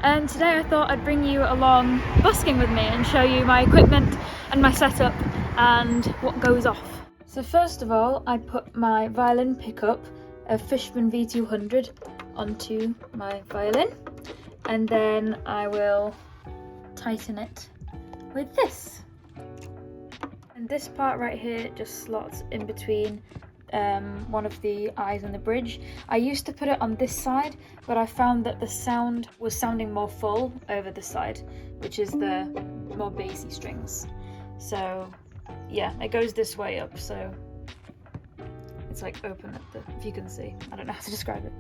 and today I thought I'd bring you along busking with me and show you my equipment and my setup and what goes off. So first of all, I put my violin pickup, a Fishman V200, onto my violin, and then I will tighten it with this. And this part right here just slots in between one of the eyes on the bridge. I used to put it on this side, but I found that the sound was sounding more full over this side, which is the more bassy strings. So yeah, it goes this way up, so it's like open at the, if you can see, I don't know how to describe it.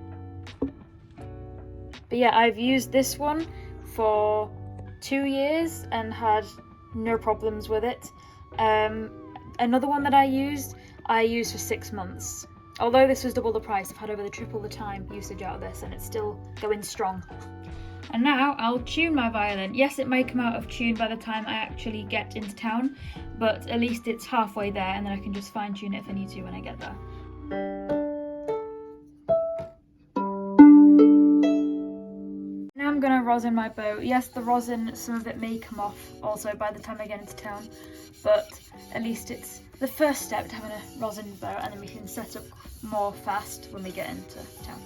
But yeah, I've used this one for 2 years and had no problems with it. Another one that I used for 6 months. Although this was double the price, I've had over triple the time usage out of this and it's still going strong. And now I'll tune my violin. Yes, it may come out of tune by the time I actually get into town, but at least it's halfway there and then I can just fine tune it if I need to when I get there. Now I'm gonna rosin my bow. Yes, the rosin, some of it may come off also by the time I get into town, but at least it's the first step to having a rosin bow, and then we can set up more fast when we get into town.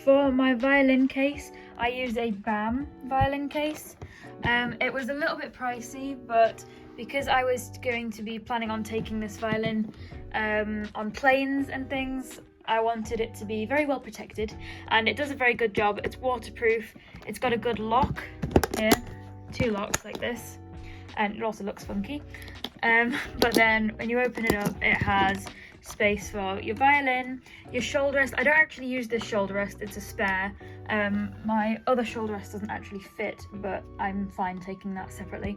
For my violin case, I use a BAM violin case. It was a little bit pricey, but because I was going to be planning on taking this violin on planes and things, I wanted it to be very well protected, and it does a very good job. It's waterproof, it's got a good lock here, 2 locks like this, and it also looks funky. But then when you open it up, it has space for your violin, your shoulder rest. I don't actually use this shoulder rest, it's a spare. My other shoulder rest doesn't actually fit, but I'm fine taking that separately.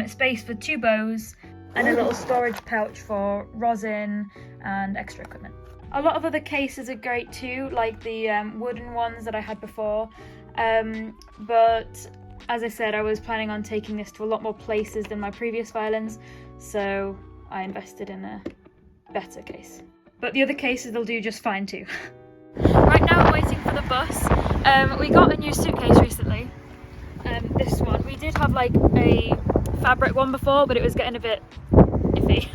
Space for 2 bows, and a little storage pouch for rosin and extra equipment. A lot of other cases are great too, like the wooden ones that I had before, but as I said, I was planning on taking this to a lot more places than my previous violins, so I invested in a better case. But the other cases will do just fine too. Right now I'm waiting for the bus. We got a new suitcase recently, this one. We did have like a fabric one before, but it was getting a bit iffy.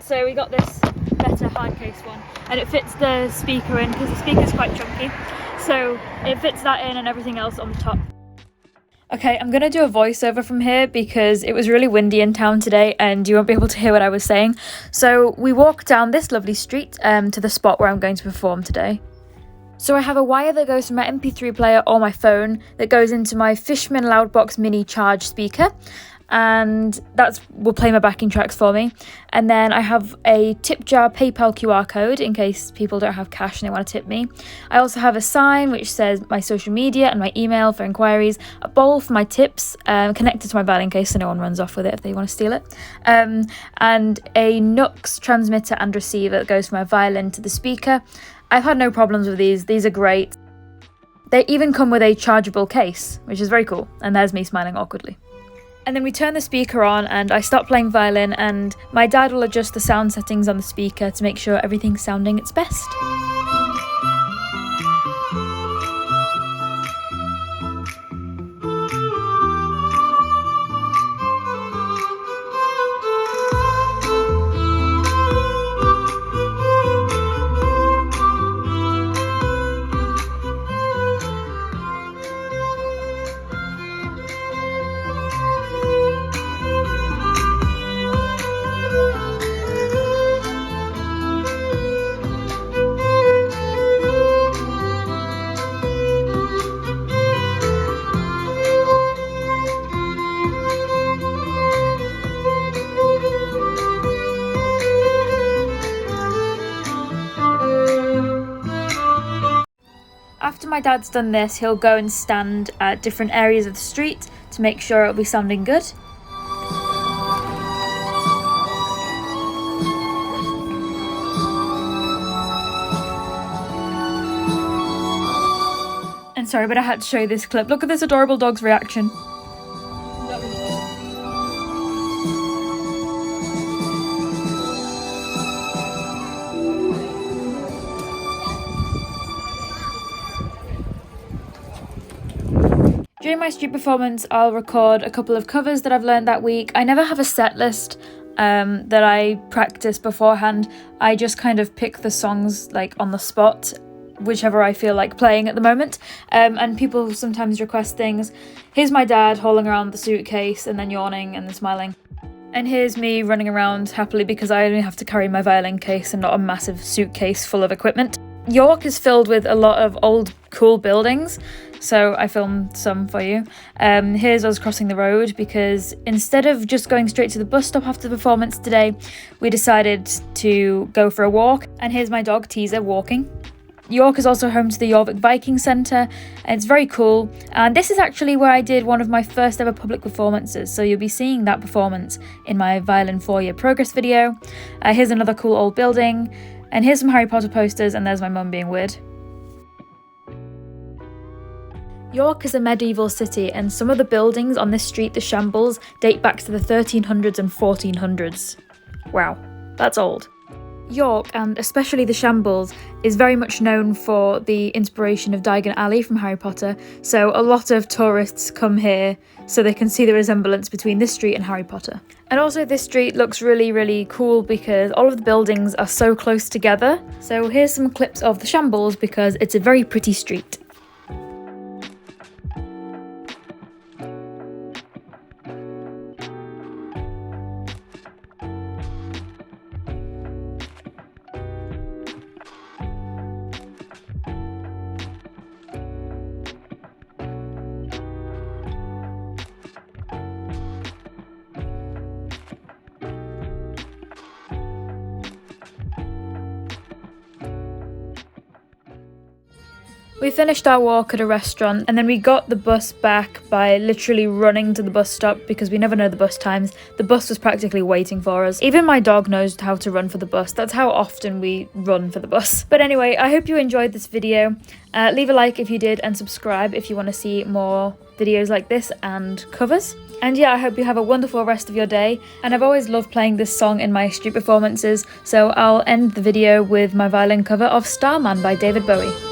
So we got this better hard case one, and it fits the speaker in because the speaker's quite chunky, so it fits that in and everything else on the top. Okay, I'm gonna do a voiceover from here because it was really windy in town today and you won't be able to hear what I was saying. So we walked down this lovely street to the spot where I'm going to perform today. So I have a wire that goes from my MP3 player or my phone that goes into my Fishman Loudbox Mini Charge speaker, and will play my backing tracks for me. And then I have a tip jar PayPal QR code in case people don't have cash and they want to tip me. I also have a sign which says my social media and my email for inquiries, a bowl for my tips connected to my violin case so no one runs off with it if they want to steal it, and a Nux transmitter and receiver that goes from my violin to the speaker. I've had no problems with these are great. They even come with a chargeable case, which is very cool, and there's me smiling awkwardly. And then we turn the speaker on and I start playing violin, and my dad will adjust the sound settings on the speaker to make sure everything's sounding its best. After my dad's done this, he'll go and stand at different areas of the street to make sure it'll be sounding good. And sorry, but I had to show you this clip. Look at this adorable dog's reaction. During my street performance, I'll record a couple of covers that I've learned that week. I never have a set list that I practice beforehand. I just kind of pick the songs like on the spot, whichever I feel like playing at the moment. And people sometimes request things. Here's my dad hauling around the suitcase and then yawning and then smiling. And here's me running around happily because I only have to carry my violin case and not a massive suitcase full of equipment. York is filled with a lot of old cool buildings, so I filmed some for you. Here's us crossing the road because instead of just going straight to the bus stop after the performance today, we decided to go for a walk. And here's my dog Teaser walking. York is also home to the Jorvik Viking Centre, and it's very cool. And this is actually where I did one of my first ever public performances, so you'll be seeing that performance in my Violin 4-year progress video. Here's another cool old building. And here's some Harry Potter posters, and there's my mum being weird. York is a medieval city, and some of the buildings on this street, the Shambles, date back to the 1300s and 1400s. Wow, that's old. York, and especially the Shambles, is very much known for the inspiration of Diagon Alley from Harry Potter, so a lot of tourists come here so they can see the resemblance between this street and Harry Potter. And also this street looks really, really cool because all of the buildings are so close together. So here's some clips of the Shambles because it's a very pretty street. We finished our walk at a restaurant and then we got the bus back by literally running to the bus stop because we never know the bus times. The bus was practically waiting for us. Even my dog knows how to run for the bus. That's how often we run for the bus. But anyway, I hope you enjoyed this video. Leave a like if you did and subscribe if you want to see more videos like this and covers. And yeah, I hope you have a wonderful rest of your day. And I've always loved playing this song in my street performances, so I'll end the video with my violin cover of Starman by David Bowie.